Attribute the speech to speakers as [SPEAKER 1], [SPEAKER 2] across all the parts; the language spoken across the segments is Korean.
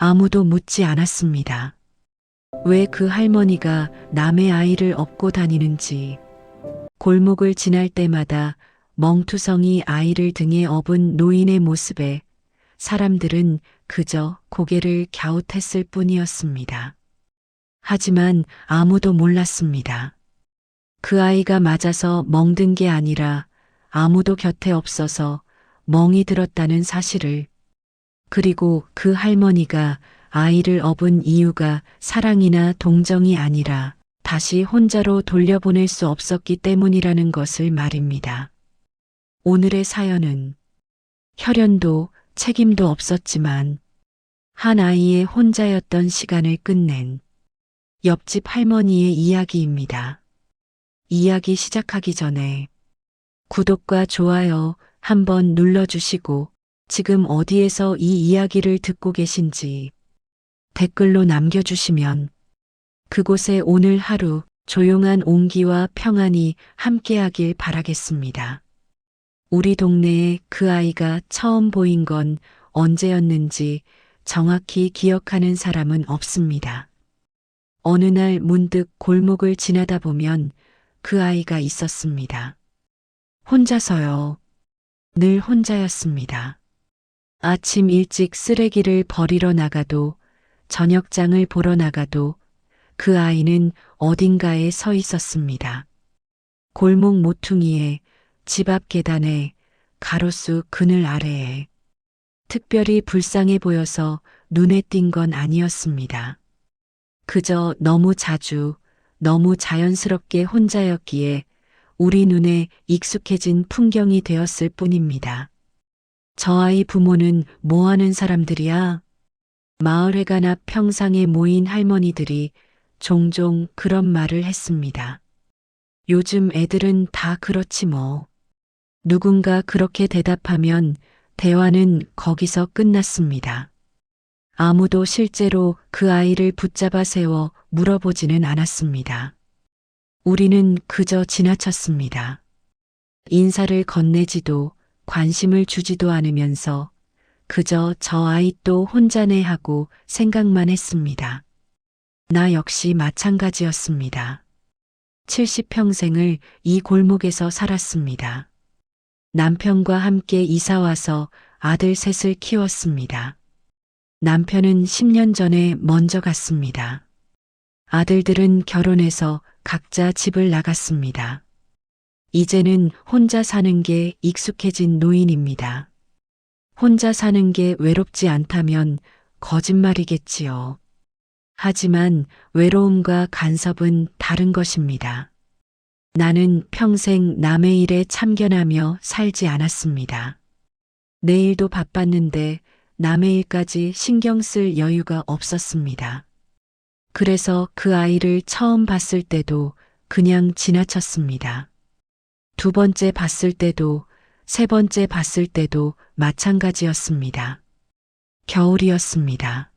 [SPEAKER 1] 아무도 묻지 않았습니다. 왜 그 할머니가 남의 아이를 업고 다니는지, 골목을 지날 때마다 멍투성이 아이를 등에 업은 노인의 모습에 사람들은 그저 고개를 갸웃했을 뿐이었습니다. 하지만 아무도 몰랐습니다. 그 아이가 맞아서 멍든 게 아니라 아무도 곁에 없어서 멍이 들었다는 사실을, 그리고 그 할머니가 아이를 업은 이유가 사랑이나 동정이 아니라 다시 혼자로 돌려보낼 수 없었기 때문이라는 것을 말입니다. 오늘의 사연은 혈연도 책임도 없었지만 한 아이의 혼자였던 시간을 끝낸 옆집 할머니의 이야기입니다. 이야기 시작하기 전에 구독과 좋아요 한번 눌러주시고 지금 어디에서 이 이야기를 듣고 계신지 댓글로 남겨주시면 그곳에 오늘 하루 조용한 온기와 평안이 함께하길 바라겠습니다. 우리 동네에 그 아이가 처음 보인 건 언제였는지 정확히 기억하는 사람은 없습니다. 어느 날 문득 골목을 지나다 보면 그 아이가 있었습니다. 혼자서요. 늘 혼자였습니다. 아침 일찍 쓰레기를 버리러 나가도 저녁장을 보러 나가도 그 아이는 어딘가에 서 있었습니다. 골목 모퉁이에, 집 앞 계단에, 가로수 그늘 아래에. 특별히 불쌍해 보여서 눈에 띈 건 아니었습니다. 그저 너무 자주, 너무 자연스럽게 혼자였기에 우리 눈에 익숙해진 풍경이 되었을 뿐입니다. 저 아이 부모는 뭐 하는 사람들이야? 마을회관 앞 평상에 모인 할머니들이 종종 그런 말을 했습니다. 요즘 애들은 다 그렇지 뭐. 누군가 그렇게 대답하면 대화는 거기서 끝났습니다. 아무도 실제로 그 아이를 붙잡아 세워 물어보지는 않았습니다. 우리는 그저 지나쳤습니다. 인사를 건네지도 관심을 주지도 않으면서 그저 저 아이 또 혼자네 하고 생각만 했습니다. 나 역시 마찬가지였습니다. 70평생을 이 골목에서 살았습니다. 남편과 함께 이사와서 아들 셋을 키웠습니다. 남편은 10년 전에 먼저 갔습니다. 아들들은 결혼해서 각자 집을 나갔습니다. 이제는 혼자 사는 게 익숙해진 노인입니다. 혼자 사는 게 외롭지 않다면 거짓말이겠지요. 하지만 외로움과 간섭은 다른 것입니다. 나는 평생 남의 일에 참견하며 살지 않았습니다. 내일도 바빴는데 남의 일까지 신경 쓸 여유가 없었습니다. 그래서 그 아이를 처음 봤을 때도 그냥 지나쳤습니다. 두 번째 봤을 때도 세 번째 봤을 때도 마찬가지였습니다. 겨울이었습니다.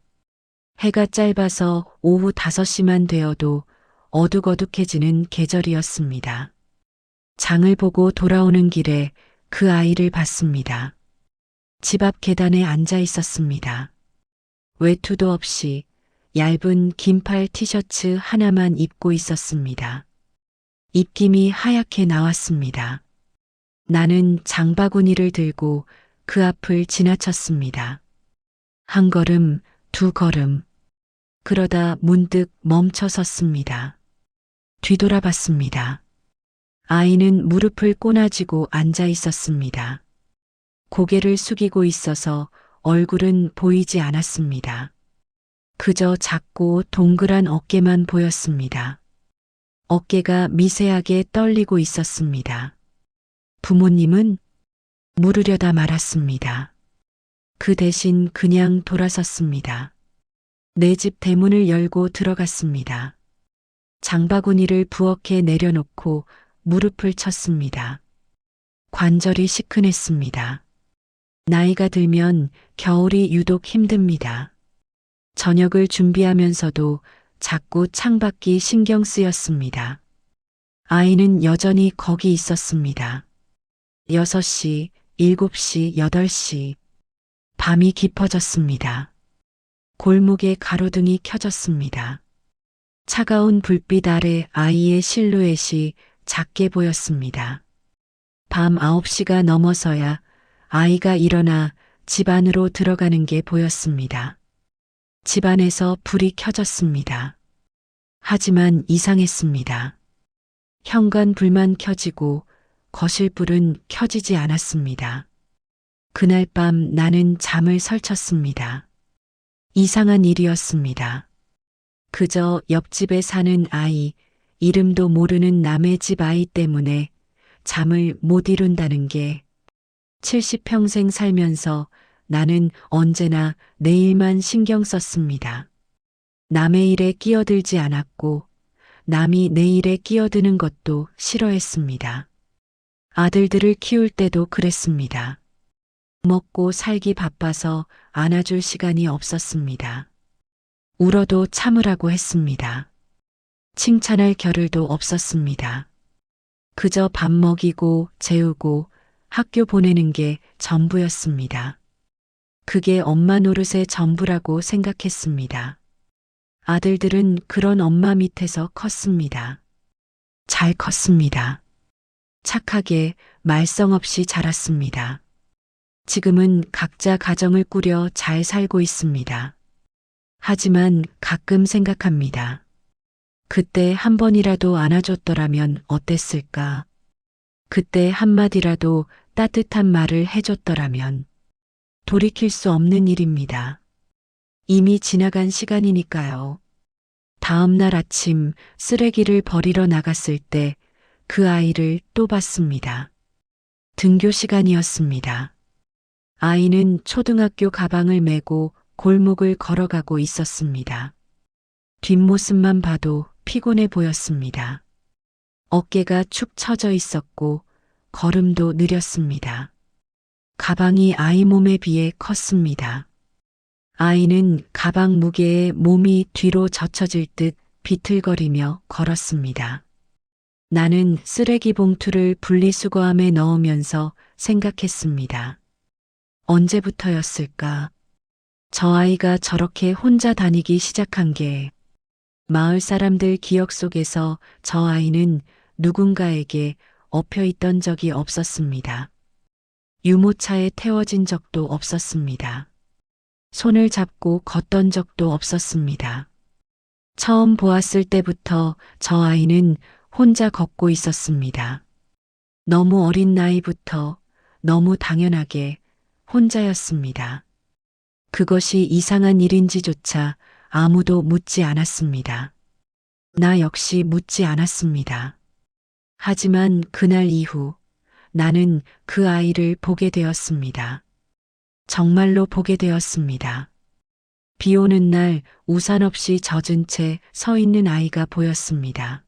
[SPEAKER 1] 해가 짧아서 오후 5시만 되어도 어둑어둑해지는 계절이었습니다. 장을 보고 돌아오는 길에 그 아이를 봤습니다. 집 앞 계단에 앉아 있었습니다. 외투도 없이 얇은 긴팔 티셔츠 하나만 입고 있었습니다. 입김이 하얗게 나왔습니다. 나는 장바구니를 들고 그 앞을 지나쳤습니다. 한 걸음, 두 걸음. 그러다 문득 멈춰 섰습니다. 뒤돌아봤습니다. 아이는 무릎을 꼬나지고 앉아 있었습니다. 고개를 숙이고 있어서 얼굴은 보이지 않았습니다. 그저 작고 동그란 어깨만 보였습니다. 어깨가 미세하게 떨리고 있었습니다. 부모님은 물으려다 말았습니다. 그 대신 그냥 돌아섰습니다. 내 집 대문을 열고 들어갔습니다. 장바구니를 부엌에 내려놓고 무릎을 쳤습니다. 관절이 시큰했습니다. 나이가 들면 겨울이 유독 힘듭니다. 저녁을 준비하면서도 자꾸 창밖이 신경 쓰였습니다. 아이는 여전히 거기 있었습니다. 6시, 7시, 8시. 밤이 깊어졌습니다. 골목에 가로등이 켜졌습니다. 차가운 불빛 아래 아이의 실루엣이 작게 보였습니다. 밤 9시가 넘어서야 아이가 일어나 집 안으로 들어가는 게 보였습니다. 집 안에서 불이 켜졌습니다. 하지만 이상했습니다. 현관 불만 켜지고 거실 불은 켜지지 않았습니다. 그날 밤 나는 잠을 설쳤습니다. 이상한 일이었습니다. 그저 옆집에 사는 아이, 이름도 모르는 남의 집 아이 때문에 잠을 못 이룬다는 게 70평생 살면서 나는 언제나 내 일만 신경 썼습니다. 남의 일에 끼어들지 않았고 남이 내 일에 끼어드는 것도 싫어했습니다. 아들들을 키울 때도 그랬습니다. 먹고 살기 바빠서 안아줄 시간이 없었습니다. 울어도 참으라고 했습니다. 칭찬할 겨를도 없었습니다. 그저 밥 먹이고 재우고 학교 보내는 게 전부였습니다. 그게 엄마 노릇의 전부라고 생각했습니다. 아들들은 그런 엄마 밑에서 컸습니다. 잘 컸습니다. 착하게 말썽 없이 자랐습니다. 지금은 각자 가정을 꾸려 잘 살고 있습니다. 하지만 가끔 생각합니다. 그때 한 번이라도 안아줬더라면 어땠을까? 그때 한마디라도 따뜻한 말을 해줬더라면 돌이킬 수 없는 일입니다. 이미 지나간 시간이니까요. 다음 날 아침 쓰레기를 버리러 나갔을 때 그 아이를 또 봤습니다. 등교 시간이었습니다. 아이는 초등학교 가방을 메고 골목을 걸어가고 있었습니다. 뒷모습만 봐도 피곤해 보였습니다. 어깨가 축 처져 있었고 걸음도 느렸습니다. 가방이 아이 몸에 비해 컸습니다. 아이는 가방 무게에 몸이 뒤로 젖혀질 듯 비틀거리며 걸었습니다. 나는 쓰레기 봉투를 분리수거함에 넣으면서 생각했습니다. 언제부터였을까? 저 아이가 저렇게 혼자 다니기 시작한 게 마을 사람들 기억 속에서 저 아이는 누군가에게 엎여 있던 적이 없었습니다. 유모차에 태워진 적도 없었습니다. 손을 잡고 걷던 적도 없었습니다. 처음 보았을 때부터 저 아이는 혼자 걷고 있었습니다. 너무 어린 나이부터 너무 당연하게 혼자였습니다. 그것이 이상한 일인지조차 아무도 묻지 않았습니다. 나 역시 묻지 않았습니다. 하지만 그날 이후 나는 그 아이를 보게 되었습니다. 정말로 보게 되었습니다. 비 오는 날 우산 없이 젖은 채 서 있는 아이가 보였습니다.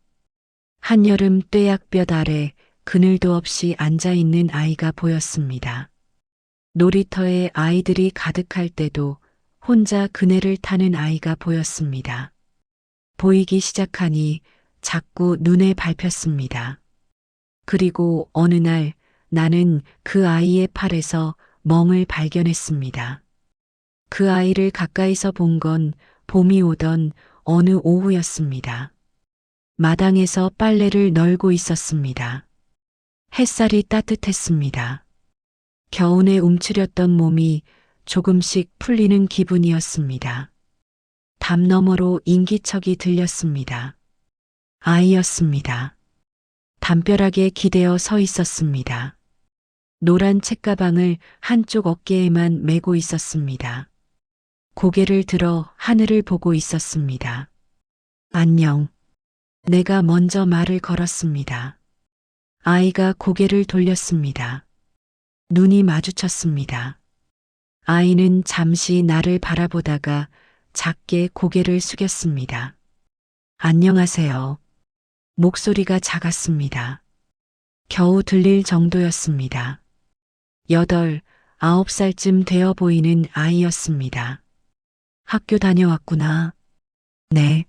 [SPEAKER 1] 한여름 뙤약볕 아래 그늘도 없이 앉아 있는 아이가 보였습니다. 놀이터에 아이들이 가득할 때도 혼자 그네를 타는 아이가 보였습니다. 보이기 시작하니 자꾸 눈에 밟혔습니다. 그리고 어느 날 나는 그 아이의 팔에서 멍을 발견했습니다. 그 아이를 가까이서 본 건 봄이 오던 어느 오후였습니다. 마당에서 빨래를 널고 있었습니다. 햇살이 따뜻했습니다. 겨우내 움츠렸던 몸이 조금씩 풀리는 기분이었습니다. 담 너머로 인기척이 들렸습니다. 아이였습니다. 담벼락에 기대어 서 있었습니다. 노란 책가방을 한쪽 어깨에만 메고 있었습니다. 고개를 들어 하늘을 보고 있었습니다. 안녕. 내가 먼저 말을 걸었습니다. 아이가 고개를 돌렸습니다. 눈이 마주쳤습니다. 아이는 잠시 나를 바라보다가 작게 고개를 숙였습니다. 안녕하세요. 목소리가 작았습니다. 겨우 들릴 정도였습니다. 8, 9살쯤 되어 보이는 아이였습니다. 학교 다녀왔구나. 네.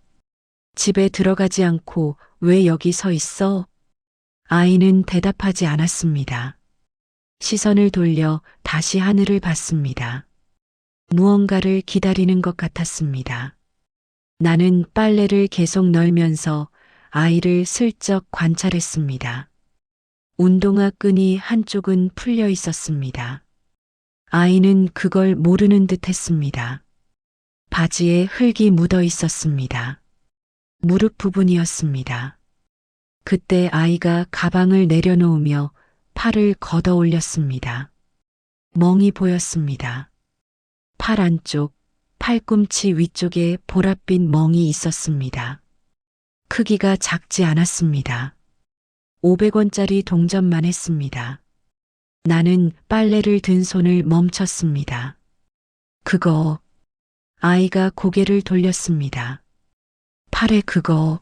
[SPEAKER 1] 집에 들어가지 않고 왜 여기 서 있어? 아이는 대답하지 않았습니다. 시선을 돌려 다시 하늘을 봤습니다. 무언가를 기다리는 것 같았습니다. 나는 빨래를 계속 널면서 아이를 슬쩍 관찰했습니다. 운동화 끈이 한쪽은 풀려 있었습니다. 아이는 그걸 모르는 듯 했습니다. 바지에 흙이 묻어 있었습니다. 무릎 부분이었습니다. 그때 아이가 가방을 내려놓으며 팔을 걷어 올렸습니다. 멍이 보였습니다. 팔 안쪽, 팔꿈치 위쪽에 보랏빛 멍이 있었습니다. 크기가 작지 않았습니다. 500원짜리 동전만 했습니다. 나는 빨래를 든 손을 멈췄습니다. 그거, 아이가 고개를 돌렸습니다. 팔에 그거,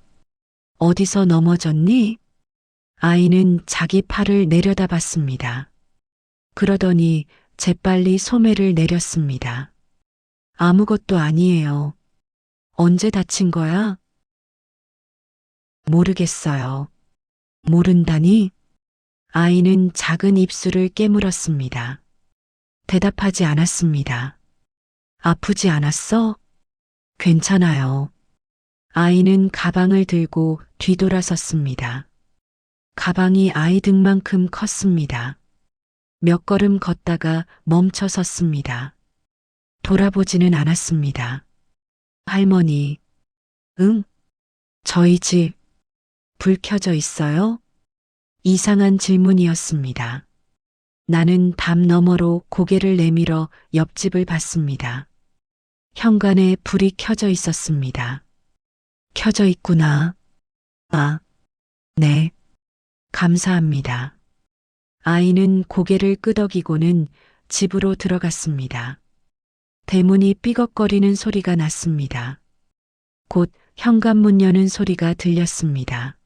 [SPEAKER 1] 어디서 넘어졌니? 아이는 자기 팔을 내려다봤습니다. 그러더니 재빨리 소매를 내렸습니다. 아무것도 아니에요. 언제 다친 거야? 모르겠어요. 모른다니? 아이는 작은 입술을 깨물었습니다. 대답하지 않았습니다. 아프지 않았어? 괜찮아요. 아이는 가방을 들고 뒤돌아섰습니다. 가방이 아이 등만큼 컸습니다. 몇 걸음 걷다가 멈춰 섰습니다. 돌아보지는 않았습니다. 할머니, 응? 저희 집, 불 켜져 있어요? 이상한 질문이었습니다. 나는 담 너머로 고개를 내밀어 옆집을 봤습니다. 현관에 불이 켜져 있었습니다. 켜져 있구나. 아, 네. 감사합니다. 아이는 고개를 끄덕이고는 집으로 들어갔습니다. 대문이 삐걱거리는 소리가 났습니다. 곧 현관문 여는 소리가 들렸습니다.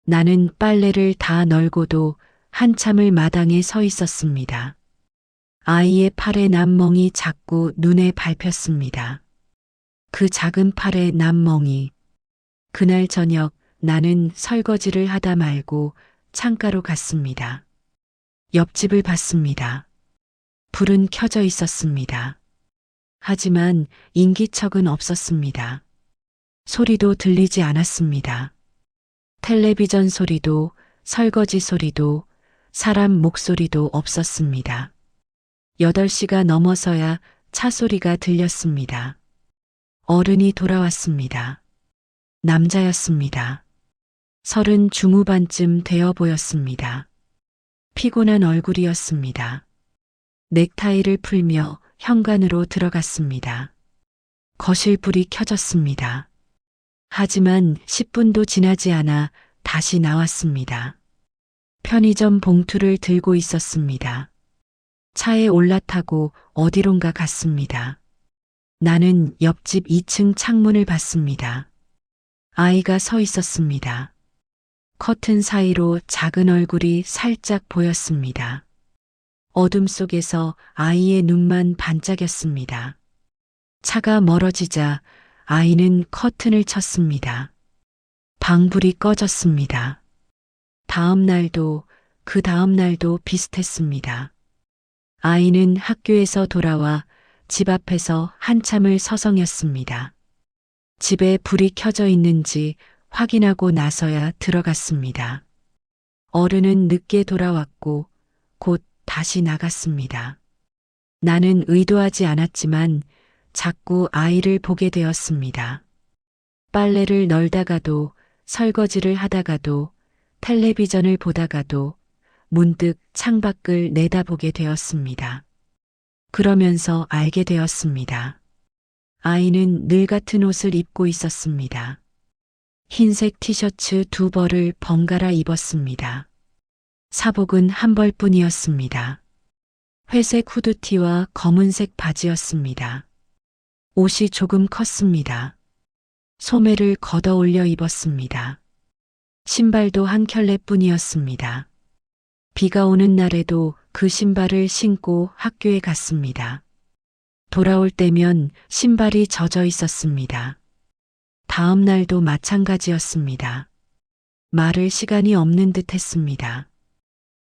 [SPEAKER 1] 나는 빨래를 다 널고도 한참을 마당에 서 있었습니다. 아이의 팔에 남멍이 자꾸 눈에 밟혔습니다. 그 작은 팔의 남멍이. 그날 저녁 나는 설거지를 하다 말고 창가로 갔습니다. 옆집을 봤습니다. 불은 켜져 있었습니다. 하지만 인기척은 없었습니다. 소리도 들리지 않았습니다. 텔레비전 소리도 설거지 소리도 사람 목소리도 없었습니다. 8시가 넘어서야 차 소리가 들렸습니다. 어른이 돌아왔습니다. 남자였습니다. 30 중후반쯤 되어 보였습니다. 피곤한 얼굴이었습니다. 넥타이를 풀며 현관으로 들어갔습니다. 거실 불이 켜졌습니다. 하지만 10분도 지나지 않아 다시 나왔습니다. 편의점 봉투를 들고 있었습니다. 차에 올라타고 어디론가 갔습니다. 나는 옆집 2층 창문을 봤습니다. 아이가 서 있었습니다. 커튼 사이로 작은 얼굴이 살짝 보였습니다. 어둠 속에서 아이의 눈만 반짝였습니다. 차가 멀어지자 아이는 커튼을 쳤습니다. 방불이 꺼졌습니다. 다음 날도 그 다음 날도 비슷했습니다. 아이는 학교에서 돌아와 집 앞에서 한참을 서성였습니다. 집에 불이 켜져 있는지 확인하고 나서야 들어갔습니다. 어른은 늦게 돌아왔고 곧 다시 나갔습니다. 나는 의도하지 않았지만 자꾸 아이를 보게 되었습니다. 빨래를 널다가도 설거지를 하다가도 텔레비전을 보다가도 문득 창밖을 내다보게 되었습니다. 그러면서 알게 되었습니다. 아이는 늘 같은 옷을 입고 있었습니다. 흰색 티셔츠 2벌을 번갈아 입었습니다. 사복은 한 벌뿐이었습니다. 회색 후드티와 검은색 바지였습니다. 옷이 조금 컸습니다. 소매를 걷어 올려 입었습니다. 신발도 한 켤레뿐이었습니다. 비가 오는 날에도 그 신발을 신고 학교에 갔습니다. 돌아올 때면 신발이 젖어 있었습니다. 다음 날도 마찬가지였습니다. 말을 시간이 없는 듯 했습니다.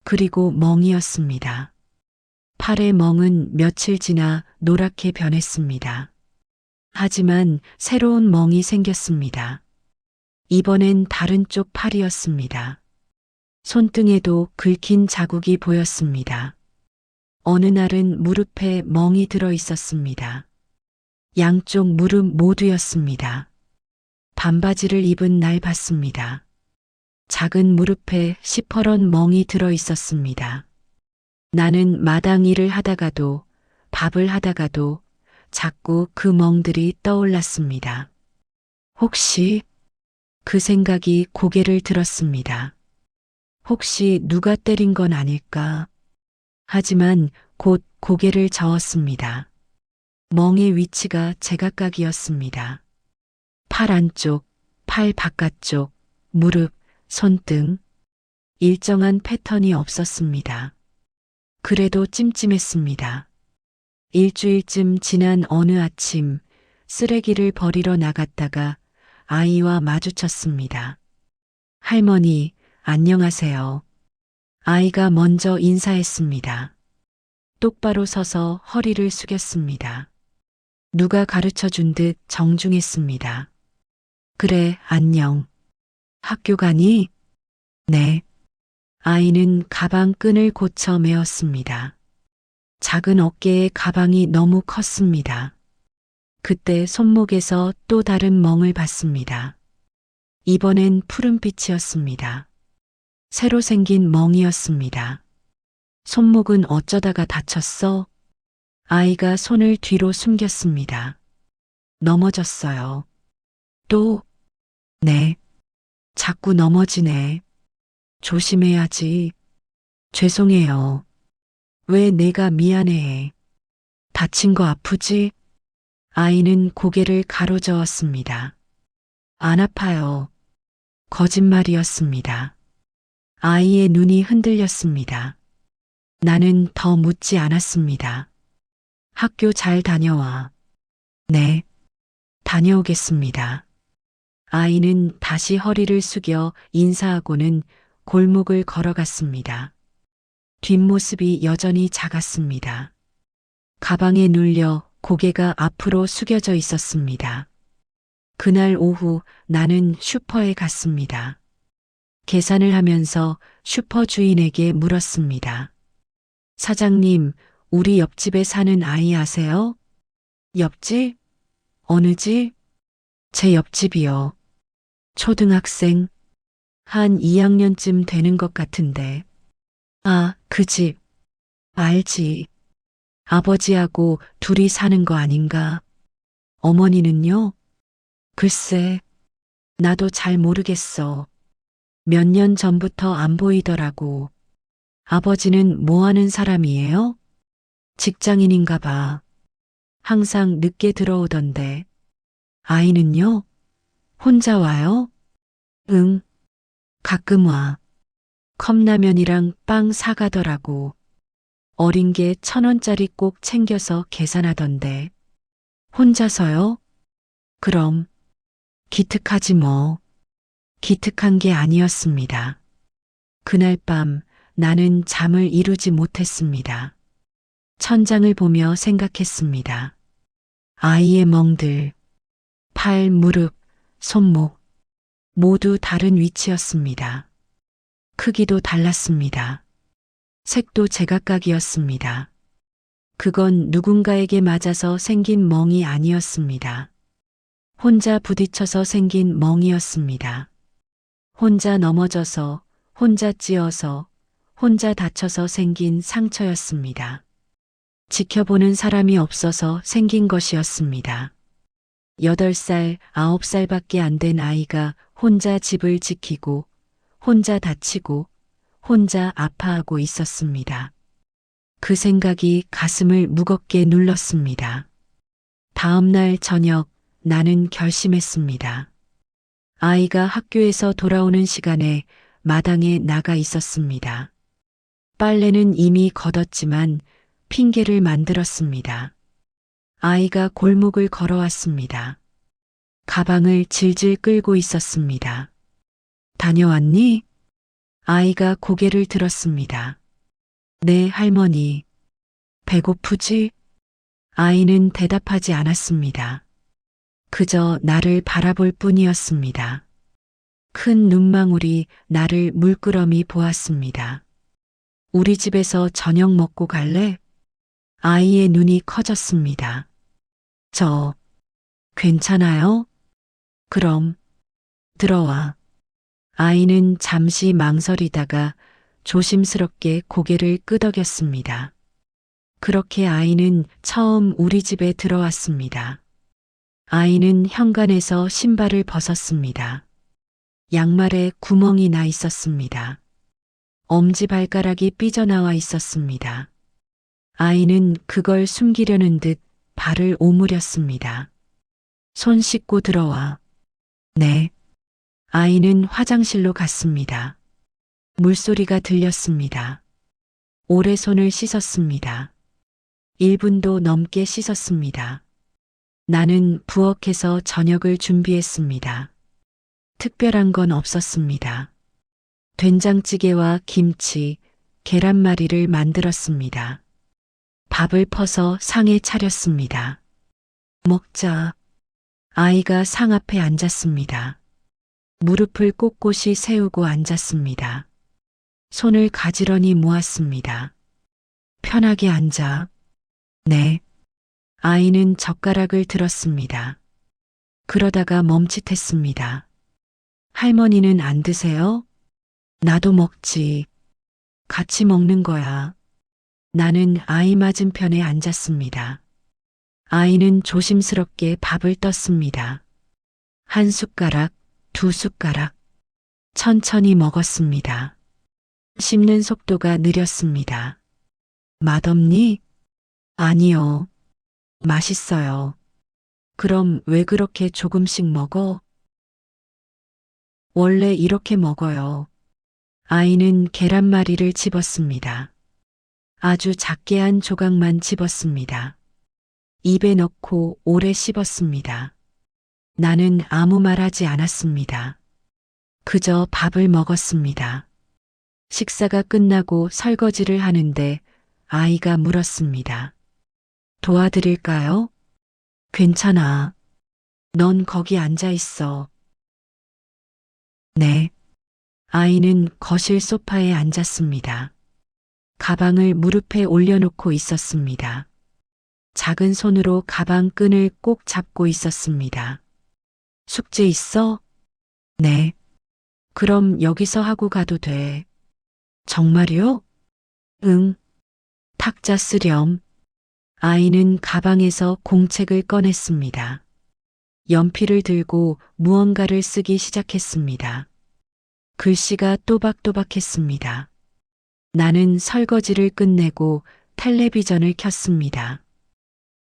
[SPEAKER 1] 그리고 멍이었습니다. 팔의 멍은 며칠 지나 노랗게 변했습니다. 하지만 새로운 멍이 생겼습니다. 이번엔 다른 쪽 팔이었습니다. 손등에도 긁힌 자국이 보였습니다. 어느 날은 무릎에 멍이 들어 있었습니다. 양쪽 무릎 모두였습니다. 반바지를 입은 날 봤습니다. 작은 무릎에 시퍼런 멍이 들어 있었습니다. 나는 마당 일을 하다가도 밥을 하다가도 자꾸 그 멍들이 떠올랐습니다. 혹시 그 생각이 고개를 들었습니다. 혹시 누가 때린 건 아닐까? 하지만 곧 고개를 저었습니다. 멍의 위치가 제각각이었습니다. 팔 안쪽, 팔 바깥쪽, 무릎, 손등. 일정한 패턴이 없었습니다. 그래도 찜찜했습니다. 일주일쯤 지난 어느 아침 쓰레기를 버리러 나갔다가 아이와 마주쳤습니다. 할머니, 안녕하세요. 아이가 먼저 인사했습니다. 똑바로 서서 허리를 숙였습니다. 누가 가르쳐 준 듯 정중했습니다. 그래, 안녕. 학교 가니? 네. 아이는 가방 끈을 고쳐 메었습니다. 작은 어깨에 가방이 너무 컸습니다. 그때 손목에서 또 다른 멍을 봤습니다. 이번엔 푸른빛이었습니다. 새로 생긴 멍이었습니다. 손목은 어쩌다가 다쳤어? 아이가 손을 뒤로 숨겼습니다. 넘어졌어요. 또? 네. 자꾸 넘어지네. 조심해야지. 죄송해요. 왜 내가 미안해해. 다친 거 아프지? 아이는 고개를 가로저었습니다. 안 아파요. 거짓말이었습니다. 아이의 눈이 흔들렸습니다. 나는 더 묻지 않았습니다. 학교 잘 다녀와. 네. 다녀오겠습니다. 아이는 다시 허리를 숙여 인사하고는 골목을 걸어갔습니다. 뒷모습이 여전히 작았습니다. 가방에 눌려 고개가 앞으로 숙여져 있었습니다. 그날 오후 나는 슈퍼에 갔습니다. 계산을 하면서 슈퍼 주인에게 물었습니다. 사장님, 우리 옆집에 사는 아이 아세요? 옆집? 어느 집? 제 옆집이요. 초등학생. 한 2학년쯤 되는 것 같은데. 아, 그 집. 알지. 아버지하고 둘이 사는 거 아닌가? 어머니는요? 글쎄, 나도 잘 모르겠어. 몇 년 전부터 안 보이더라고. 아버지는 뭐 하는 사람이에요? 직장인인가 봐. 항상 늦게 들어오던데. 아이는요? 혼자 와요? 응, 가끔 와. 컵라면이랑 빵 사가더라고. 어린 게 1,000원짜리 꼭 챙겨서 계산하던데. 혼자서요? 그럼. 기특하지 뭐. 기특한 게 아니었습니다. 그날 밤 나는 잠을 이루지 못했습니다. 천장을 보며 생각했습니다. 아이의 멍들, 팔, 무릎, 손목, 모두 다른 위치였습니다. 크기도 달랐습니다. 색도 제각각이었습니다. 그건 누군가에게 맞아서 생긴 멍이 아니었습니다. 혼자 부딪혀서 생긴 멍이었습니다. 혼자 넘어져서, 혼자 찧어서, 혼자 다쳐서 생긴 상처였습니다. 지켜보는 사람이 없어서 생긴 것이었습니다. 8살, 9살밖에 안 된 아이가 혼자 집을 지키고, 혼자 다치고, 혼자 아파하고 있었습니다. 그 생각이 가슴을 무겁게 눌렀습니다. 다음 날 저녁 나는 결심했습니다. 아이가 학교에서 돌아오는 시간에 마당에 나가 있었습니다. 빨래는 이미 걷었지만 핑계를 만들었습니다. 아이가 골목을 걸어왔습니다. 가방을 질질 끌고 있었습니다. 다녀왔니? 아이가 고개를 들었습니다. 네, 할머니. 배고프지? 아이는 대답하지 않았습니다. 그저 나를 바라볼 뿐이었습니다. 큰 눈망울이 나를 물끄러미 보았습니다. 우리 집에서 저녁 먹고 갈래? 아이의 눈이 커졌습니다. 저, 괜찮아요? 그럼, 들어와. 아이는 잠시 망설이다가 조심스럽게 고개를 끄덕였습니다. 그렇게 아이는 처음 우리 집에 들어왔습니다. 아이는 현관에서 신발을 벗었습니다. 양말에 구멍이 나 있었습니다. 엄지발가락이 삐져나와 있었습니다. 아이는 그걸 숨기려는 듯 발을 오므렸습니다. 손 씻고 들어와. 네. 아이는 화장실로 갔습니다. 물소리가 들렸습니다. 오래 손을 씻었습니다. 1분도 넘게 씻었습니다. 나는 부엌에서 저녁을 준비했습니다. 특별한 건 없었습니다. 된장찌개와 김치, 계란말이를 만들었습니다. 밥을 퍼서 상에 차렸습니다. 먹자. 아이가 상 앞에 앉았습니다. 무릎을 꼿꼿이 세우고 앉았습니다. 손을 가지런히 모았습니다. 편하게 앉아. 네. 아이는 젓가락을 들었습니다. 그러다가 멈칫했습니다. 할머니는 안 드세요? 나도 먹지. 같이 먹는 거야. 나는 아이 맞은편에 앉았습니다. 아이는 조심스럽게 밥을 떴습니다. 한 숟가락, 두 숟가락. 천천히 먹었습니다. 씹는 속도가 느렸습니다. 맛없니? 아니요. 맛있어요. 그럼 왜 그렇게 조금씩 먹어? 원래 이렇게 먹어요. 아이는 계란말이를 집었습니다. 아주 작게 한 조각만 집었습니다. 입에 넣고 오래 씹었습니다. 나는 아무 말 하지 않았습니다. 그저 밥을 먹었습니다. 식사가 끝나고 설거지를 하는데 아이가 물었습니다. 도와드릴까요? 괜찮아. 넌 거기 앉아 있어. 네. 아이는 거실 소파에 앉았습니다. 가방을 무릎에 올려놓고 있었습니다. 작은 손으로 가방 끈을 꼭 잡고 있었습니다. 숙제 있어? 네. 그럼 여기서 하고 가도 돼. 정말요? 응. 탁자 쓰렴. 아이는 가방에서 공책을 꺼냈습니다. 연필을 들고 무언가를 쓰기 시작했습니다. 글씨가 또박또박했습니다. 나는 설거지를 끝내고 텔레비전을 켰습니다.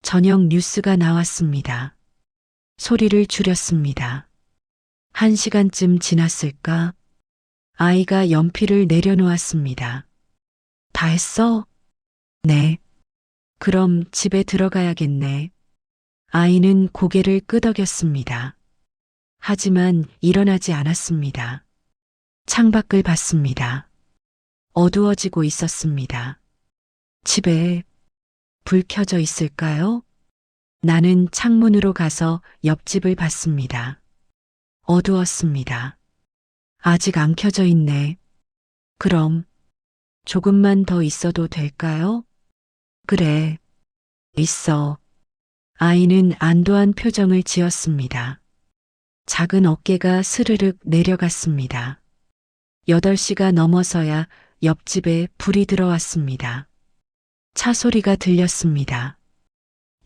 [SPEAKER 1] 저녁 뉴스가 나왔습니다. 소리를 줄였습니다. 1시간쯤 지났을까? 아이가 연필을 내려놓았습니다. 다 했어? 네. 그럼 집에 들어가야겠네. 아이는 고개를 끄덕였습니다. 하지만 일어나지 않았습니다. 창밖을 봤습니다. 어두워지고 있었습니다. 집에 불 켜져 있을까요? 나는 창문으로 가서 옆집을 봤습니다. 어두웠습니다. 아직 안 켜져 있네. 그럼 조금만 더 있어도 될까요? 그래, 있어. 아이는 안도한 표정을 지었습니다. 작은 어깨가 스르륵 내려갔습니다. 8시가 넘어서야 옆집에 불이 들어왔습니다. 차 소리가 들렸습니다.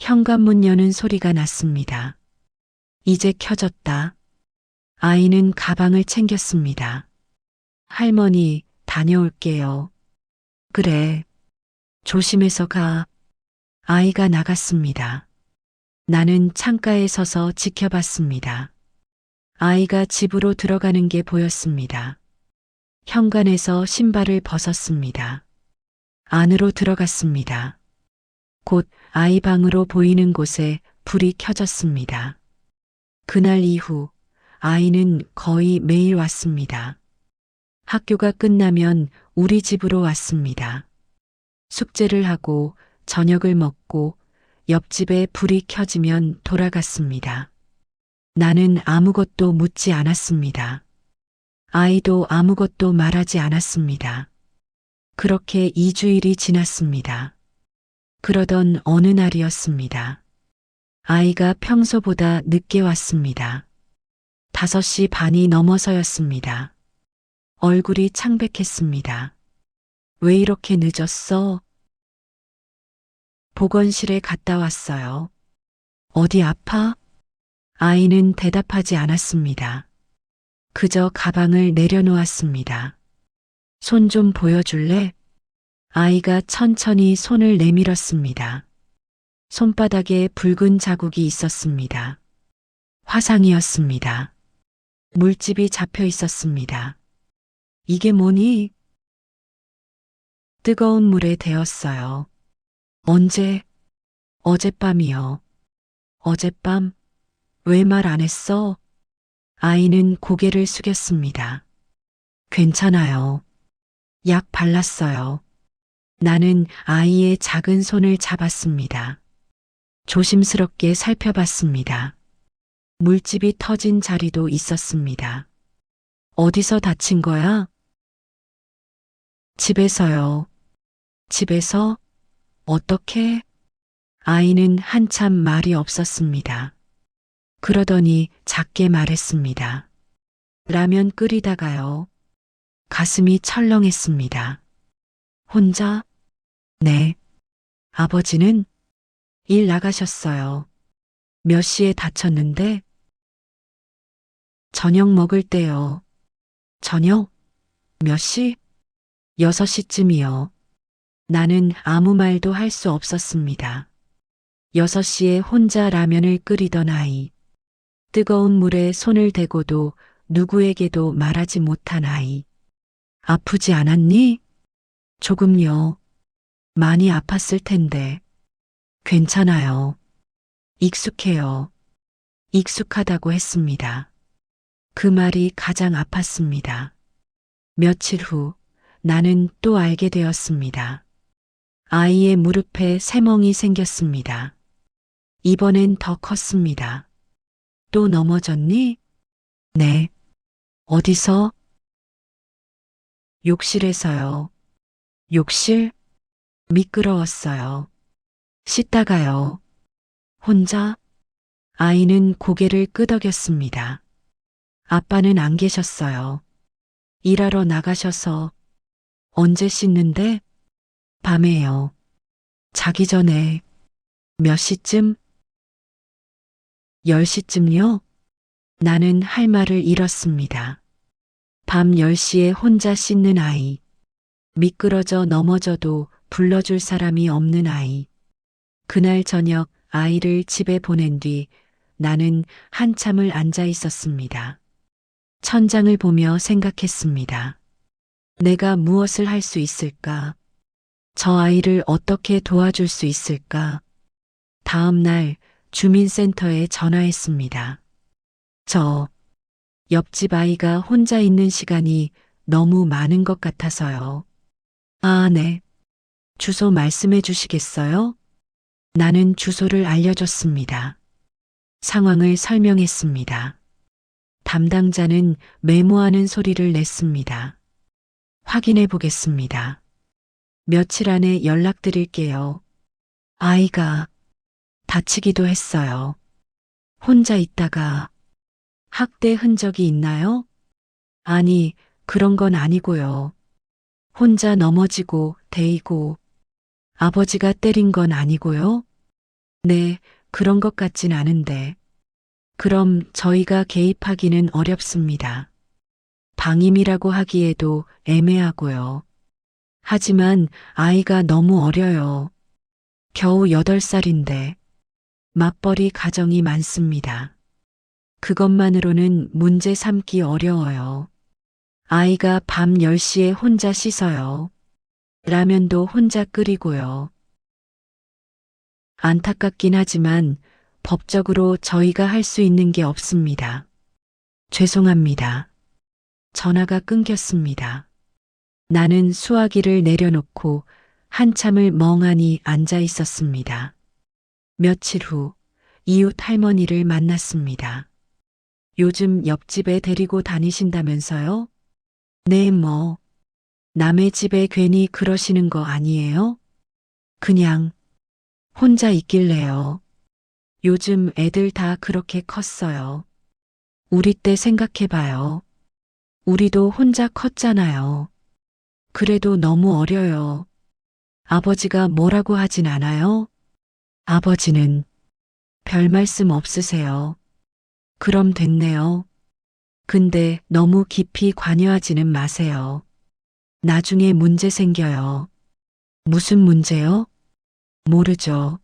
[SPEAKER 1] 현관문 여는 소리가 났습니다. 이제 켜졌다. 아이는 가방을 챙겼습니다. 할머니, 다녀올게요. 그래. 조심해서 가. 아이가 나갔습니다. 나는 창가에 서서 지켜봤습니다. 아이가 집으로 들어가는 게 보였습니다. 현관에서 신발을 벗었습니다. 안으로 들어갔습니다. 곧 아이 방으로 보이는 곳에 불이 켜졌습니다. 그날 이후 아이는 거의 매일 왔습니다. 학교가 끝나면 우리 집으로 왔습니다. 숙제를 하고 저녁을 먹고 옆집에 불이 켜지면 돌아갔습니다. 나는 아무것도 묻지 않았습니다. 아이도 아무것도 말하지 않았습니다. 그렇게 2주일이 지났습니다. 그러던 어느 날이었습니다. 아이가 평소보다 늦게 왔습니다. 5시 반이 넘어서였습니다. 얼굴이 창백했습니다. 왜 이렇게 늦었어? 보건실에 갔다 왔어요. 어디 아파? 아이는 대답하지 않았습니다. 그저 가방을 내려놓았습니다. 손 좀 보여줄래? 아이가 천천히 손을 내밀었습니다. 손바닥에 붉은 자국이 있었습니다. 화상이었습니다. 물집이 잡혀 있었습니다. 이게 뭐니? 뜨거운 물에 데웠어요. 언제? 어젯밤이요. 어젯밤? 왜 말 안 했어? 아이는 고개를 숙였습니다. 괜찮아요. 약 발랐어요. 나는 아이의 작은 손을 잡았습니다. 조심스럽게 살펴봤습니다. 물집이 터진 자리도 있었습니다. 어디서 다친 거야? 집에서요. 집에서? 어떻게? 아이는 한참 말이 없었습니다. 그러더니 작게 말했습니다. 라면 끓이다가요. 가슴이 철렁했습니다. 혼자? 네. 아버지는? 일 나가셨어요. 몇 시에 다쳤는데? 저녁 먹을 때요. 저녁? 몇 시? 6시쯤이요. 나는 아무 말도 할 수 없었습니다. 6시에 혼자 라면을 끓이던 아이. 뜨거운 물에 손을 대고도 누구에게도 말하지 못한 아이. 아프지 않았니? 조금요. 많이 아팠을 텐데. 괜찮아요. 익숙해요. 익숙하다고 했습니다. 그 말이 가장 아팠습니다. 며칠 후 나는 또 알게 되었습니다. 아이의 무릎에 새멍이 생겼습니다. 이번엔 더 컸습니다. 또 넘어졌니? 네. 어디서? 욕실에서요. 욕실? 미끄러웠어요. 씻다가요. 혼자? 아이는 고개를 끄덕였습니다. 아빠는 안 계셨어요. 일하러 나가셔서. 언제 씻는데? 밤에요. 자기 전에. 몇 시쯤? 10시쯤요? 나는 할 말을 잃었습니다. 밤 10시에 혼자 씻는 아이. 미끄러져 넘어져도 불러줄 사람이 없는 아이. 그날 저녁 아이를 집에 보낸 뒤 나는 한참을 앉아 있었습니다. 천장을 보며 생각했습니다. 내가 무엇을 할 수 있을까? 저 아이를 어떻게 도와줄 수 있을까? 다음 날 주민센터에 전화했습니다. 저 옆집 아이가 혼자 있는 시간이 너무 많은 것 같아서요. 아, 네. 주소 말씀해 주시겠어요? 나는 주소를 알려줬습니다. 상황을 설명했습니다. 담당자는 메모하는 소리를 냈습니다. 확인해 보겠습니다. 며칠 안에 연락드릴게요. 아이가 다치기도 했어요. 혼자 있다가 학대 흔적이 있나요? 아니, 그런 건 아니고요. 혼자 넘어지고 데이고 아버지가 때린 건 아니고요. 네, 그런 것 같진 않은데. 그럼 저희가 개입하기는 어렵습니다. 방임이라고 하기에도 애매하고요. 하지만 아이가 너무 어려요. 겨우 8살인데 맞벌이 가정이 많습니다. 그것만으로는 문제 삼기 어려워요. 아이가 밤 10시에 혼자 씻어요. 라면도 혼자 끓이고요. 안타깝긴 하지만 법적으로 저희가 할 수 있는 게 없습니다. 죄송합니다. 전화가 끊겼습니다. 나는 수화기를 내려놓고 한참을 멍하니 앉아 있었습니다. 며칠 후 이웃 할머니를 만났습니다. 요즘 옆집에 데리고 다니신다면서요? 네, 뭐. 남의 집에 괜히 그러시는 거 아니에요? 그냥 혼자 있길래요. 요즘 애들 다 그렇게 컸어요. 우리 때 생각해봐요. 우리도 혼자 컸잖아요. 그래도 너무 어려요. 아버지가 뭐라고 하진 않아요? 아버지는 별 말씀 없으세요. 그럼 됐네요. 근데 너무 깊이 관여하지는 마세요. 나중에 문제 생겨요. 무슨 문제요? 모르죠.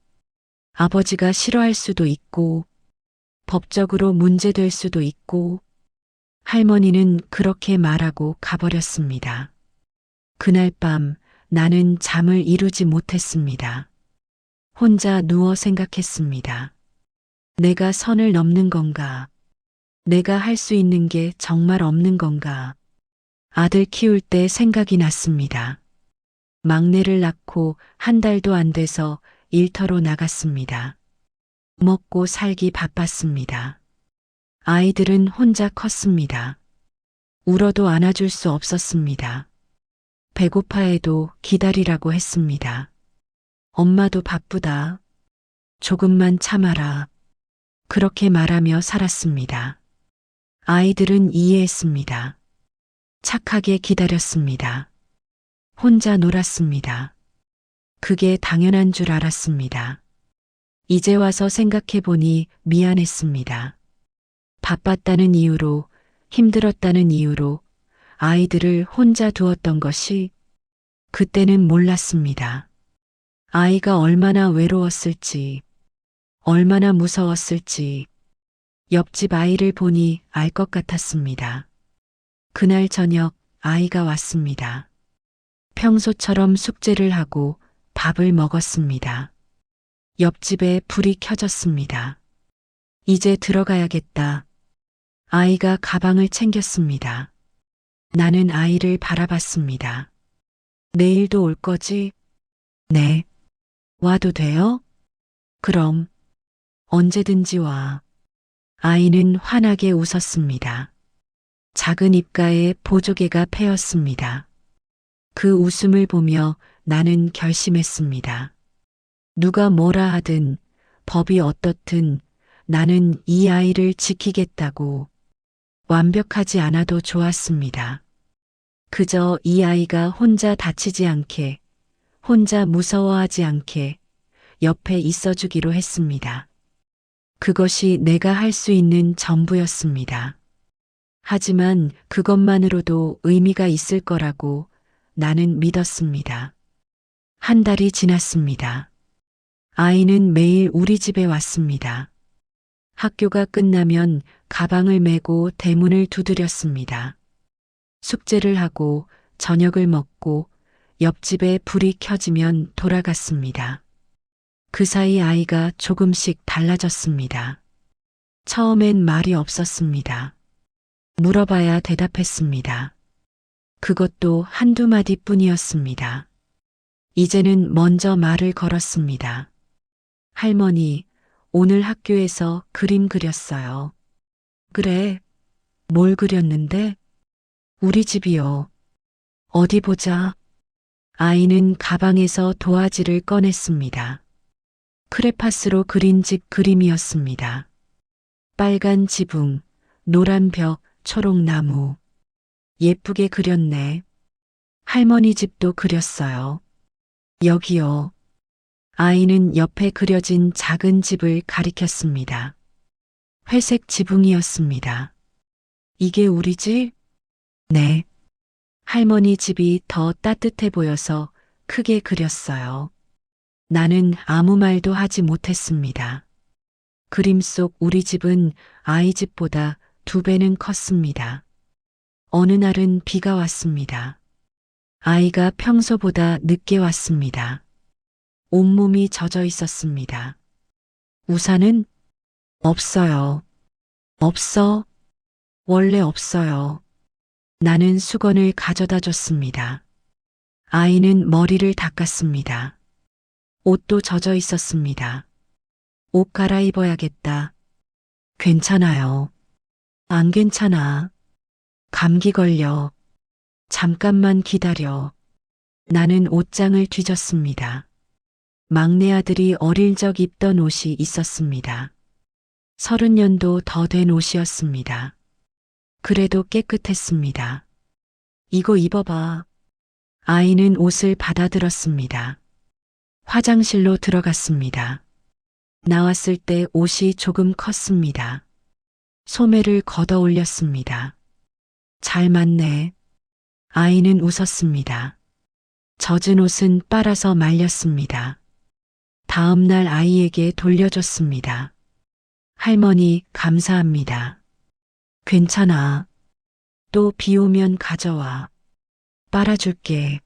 [SPEAKER 1] 아버지가 싫어할 수도 있고, 법적으로 문제될 수도 있고, 할머니는 그렇게 말하고 가버렸습니다. 그날 밤 나는 잠을 이루지 못했습니다. 혼자 누워 생각했습니다. 내가 선을 넘는 건가? 내가 할 수 있는 게 정말 없는 건가? 아들 키울 때 생각이 났습니다. 막내를 낳고 한 달도 안 돼서 일터로 나갔습니다. 먹고 살기 바빴습니다. 아이들은 혼자 컸습니다. 울어도 안아줄 수 없었습니다. 배고파해도 기다리라고 했습니다. 엄마도 바쁘다. 조금만 참아라. 그렇게 말하며 살았습니다. 아이들은 이해했습니다. 착하게 기다렸습니다. 혼자 놀았습니다. 그게 당연한 줄 알았습니다. 이제 와서 생각해보니 미안했습니다. 바빴다는 이유로, 힘들었다는 이유로 아이들을 혼자 두었던 것이 그때는 몰랐습니다. 아이가 얼마나 외로웠을지, 얼마나 무서웠을지 옆집 아이를 보니 알 것 같았습니다. 그날 저녁 아이가 왔습니다. 평소처럼 숙제를 하고 밥을 먹었습니다. 옆집에 불이 켜졌습니다. 이제 들어가야겠다. 아이가 가방을 챙겼습니다. 나는 아이를 바라봤습니다. 내일도 올 거지? 네. 와도 돼요? 그럼 언제든지 와. 아이는 환하게 웃었습니다. 작은 입가에 보조개가 패였습니다. 그 웃음을 보며 나는 결심했습니다. 누가 뭐라 하든 법이 어떻든 나는 이 아이를 지키겠다고. 완벽하지 않아도 좋았습니다. 그저 이 아이가 혼자 다치지 않게, 혼자 무서워하지 않게 옆에 있어주기로 했습니다. 그것이 내가 할 수 있는 전부였습니다. 하지만 그것만으로도 의미가 있을 거라고 나는 믿었습니다. 한 달이 지났습니다. 아이는 매일 우리 집에 왔습니다. 학교가 끝나면 가방을 메고 대문을 두드렸습니다. 숙제를 하고 저녁을 먹고 옆집에 불이 켜지면 돌아갔습니다. 그 사이 아이가 조금씩 달라졌습니다. 처음엔 말이 없었습니다. 물어봐야 대답했습니다. 그것도 한두 마디 뿐이었습니다. 이제는 먼저 말을 걸었습니다. 할머니, 오늘 학교에서 그림 그렸어요. 그래, 뭘 그렸는데? 우리 집이요. 어디 보자. 아이는 가방에서 도화지를 꺼냈습니다. 크레파스로 그린 집 그림이었습니다. 빨간 지붕, 노란 벽, 초록 나무. 예쁘게 그렸네. 할머니 집도 그렸어요. 여기요. 아이는 옆에 그려진 작은 집을 가리켰습니다. 회색 지붕이었습니다. 이게 우리 집? 네. 할머니 집이 더 따뜻해 보여서 크게 그렸어요. 나는 아무 말도 하지 못했습니다. 그림 속 우리 집은 아이 집보다 2배는 컸습니다. 어느 날은 비가 왔습니다. 아이가 평소보다 늦게 왔습니다. 온몸이 젖어 있었습니다. 우산은? 없어요. 없어? 원래 없어요. 나는 수건을 가져다 줬습니다. 아이는 머리를 닦았습니다. 옷도 젖어 있었습니다. 옷 갈아입어야겠다. 괜찮아요. 안 괜찮아. 감기 걸려. 잠깐만 기다려. 나는 옷장을 뒤졌습니다. 막내 아들이 어릴 적 입던 옷이 있었습니다. 30년도 더 된 옷이었습니다. 그래도 깨끗했습니다. 이거 입어봐. 아이는 옷을 받아들었습니다. 화장실로 들어갔습니다. 나왔을 때 옷이 조금 컸습니다. 소매를 걷어 올렸습니다. 잘 맞네. 아이는 웃었습니다. 젖은 옷은 빨아서 말렸습니다. 다음 날 아이에게 돌려줬습니다. 할머니, 감사합니다. 괜찮아. 또 비 오면 가져와. 빨아줄게.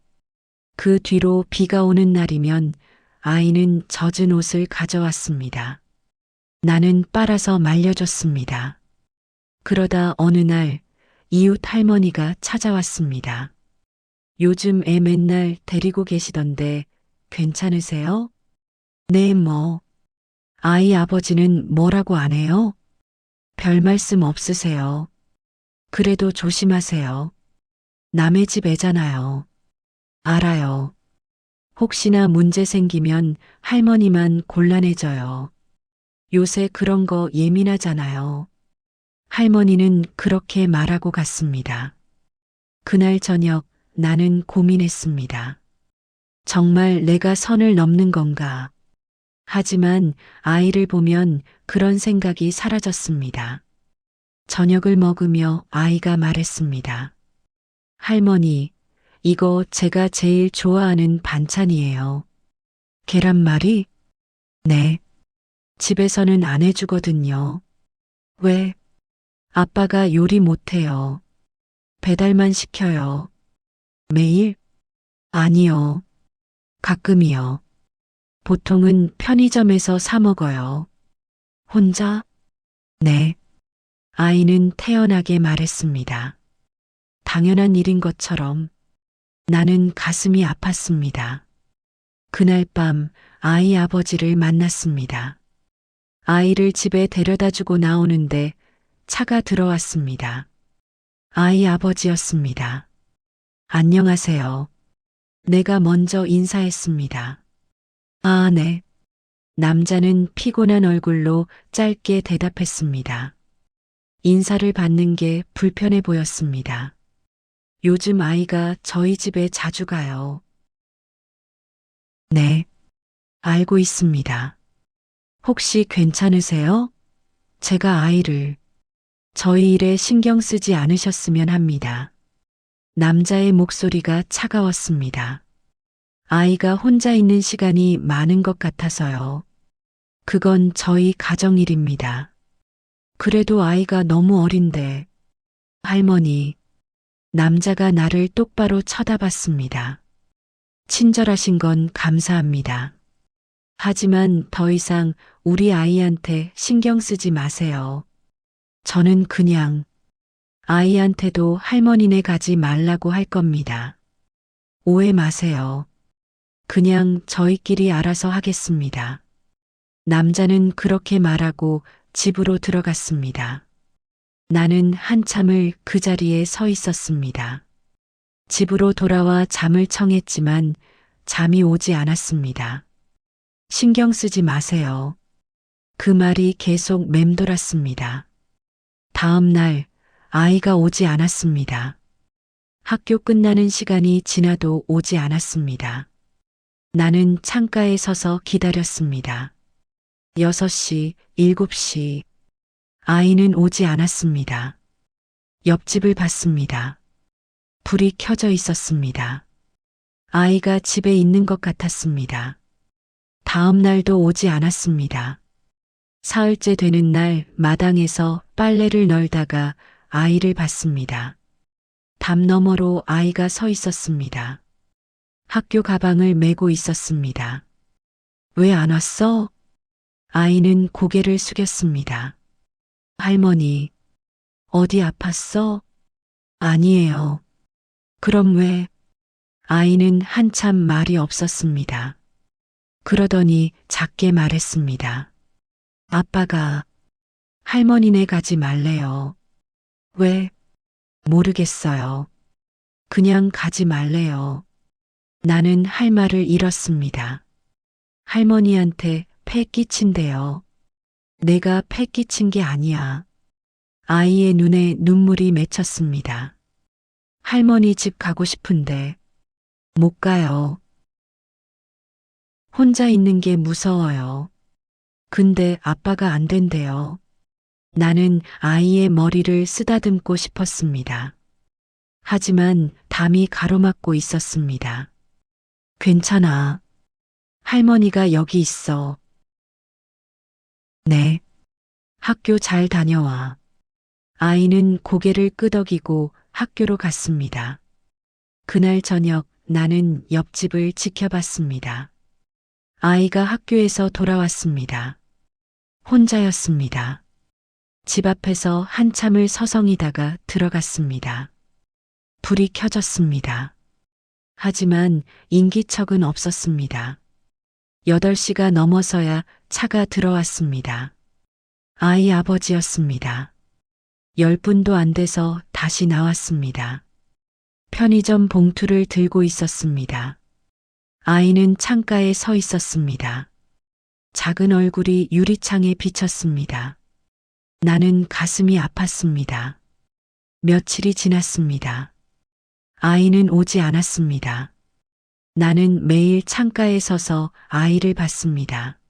[SPEAKER 1] 그 뒤로 비가 오는 날이면 아이는 젖은 옷을 가져왔습니다. 나는 빨아서 말려줬습니다. 그러다 어느 날 이웃 할머니가 찾아왔습니다. 요즘 애 맨날 데리고 계시던데 괜찮으세요? 네, 뭐. 아이 아버지는 뭐라고 안 해요? 별 말씀 없으세요. 그래도 조심하세요. 남의 집 애잖아요. 알아요. 혹시나 문제 생기면 할머니만 곤란해져요. 요새 그런 거 예민하잖아요. 할머니는 그렇게 말하고 갔습니다. 그날 저녁 나는 고민했습니다. 정말 내가 선을 넘는 건가? 하지만 아이를 보면 그런 생각이 사라졌습니다. 저녁을 먹으며 아이가 말했습니다. 할머니, 이거 제가 제일 좋아하는 반찬이에요. 계란말이? 네. 집에서는 안 해주거든요. 왜? 아빠가 요리 못해요. 배달만 시켜요. 매일? 아니요. 가끔이요. 보통은 편의점에서 사 먹어요. 혼자? 네. 아이는 태연하게 말했습니다. 당연한 일인 것처럼. 나는 가슴이 아팠습니다. 그날 밤 아이 아버지를 만났습니다. 아이를 집에 데려다 주고 나오는데 차가 들어왔습니다. 아이 아버지였습니다. 안녕하세요. 내가 먼저 인사했습니다. 아, 네. 남자는 피곤한 얼굴로 짧게 대답했습니다. 인사를 받는 게 불편해 보였습니다. 요즘 아이가 저희 집에 자주 가요. 네, 알고 있습니다. 혹시 괜찮으세요? 제가 아이를 저희 일에 신경 쓰지 않으셨으면 합니다. 남자의 목소리가 차가웠습니다. 아이가 혼자 있는 시간이 많은 것 같아서요. 그건 저희 가정일입니다. 그래도 아이가 너무 어린데. 할머니, 남자가 나를 똑바로 쳐다봤습니다. 친절하신 건 감사합니다. 하지만 더 이상 우리 아이한테 신경 쓰지 마세요. 저는 그냥 아이한테도 할머니네 가지 말라고 할 겁니다. 오해 마세요. 그냥 저희끼리 알아서 하겠습니다. 남자는 그렇게 말하고 집으로 들어갔습니다. 나는 한참을 그 자리에 서 있었습니다. 집으로 돌아와 잠을 청했지만 잠이 오지 않았습니다. 신경 쓰지 마세요. 그 말이 계속 맴돌았습니다. 다음 날 아이가 오지 않았습니다. 학교 끝나는 시간이 지나도 오지 않았습니다. 나는 창가에 서서 기다렸습니다. 6시, 7시. 아이는 오지 않았습니다. 옆집을 봤습니다. 불이 켜져 있었습니다. 아이가 집에 있는 것 같았습니다. 다음 날도 오지 않았습니다. 사흘째 되는 날 마당에서 빨래를 널다가 아이를 봤습니다. 담 너머로 아이가 서 있었습니다. 학교 가방을 메고 있었습니다. 왜 안 왔어? 아이는 고개를 숙였습니다. 할머니, 어디 아팠어? 아니에요. 그럼 왜? 아이는 한참 말이 없었습니다. 그러더니 작게 말했습니다. 아빠가 할머니네 가지 말래요. 왜? 모르겠어요. 그냥 가지 말래요. 나는 할 말을 잃었습니다. 할머니한테 패 끼친대요. 내가 패 끼친 게 아니야. 아이의 눈에 눈물이 맺혔습니다. 할머니 집 가고 싶은데 못 가요. 혼자 있는 게 무서워요. 근데 아빠가 안 된대요. 나는 아이의 머리를 쓰다듬고 싶었습니다. 하지만 담이 가로막고 있었습니다. 괜찮아. 할머니가 여기 있어. 네. 학교 잘 다녀와. 아이는 고개를 끄덕이고 학교로 갔습니다. 그날 저녁 나는 옆집을 지켜봤습니다. 아이가 학교에서 돌아왔습니다. 혼자였습니다. 집 앞에서 한참을 서성이다가 들어갔습니다. 불이 켜졌습니다. 하지만 인기척은 없었습니다. 8시가 넘어서야 차가 들어왔습니다. 아이 아버지였습니다. 10분도 안 돼서 다시 나왔습니다. 편의점 봉투를 들고 있었습니다. 아이는 창가에 서 있었습니다. 작은 얼굴이 유리창에 비쳤습니다. 나는 가슴이 아팠습니다. 며칠이 지났습니다. 아이는 오지 않았습니다. 나는 매일 창가에 서서 아이를 봤습니다.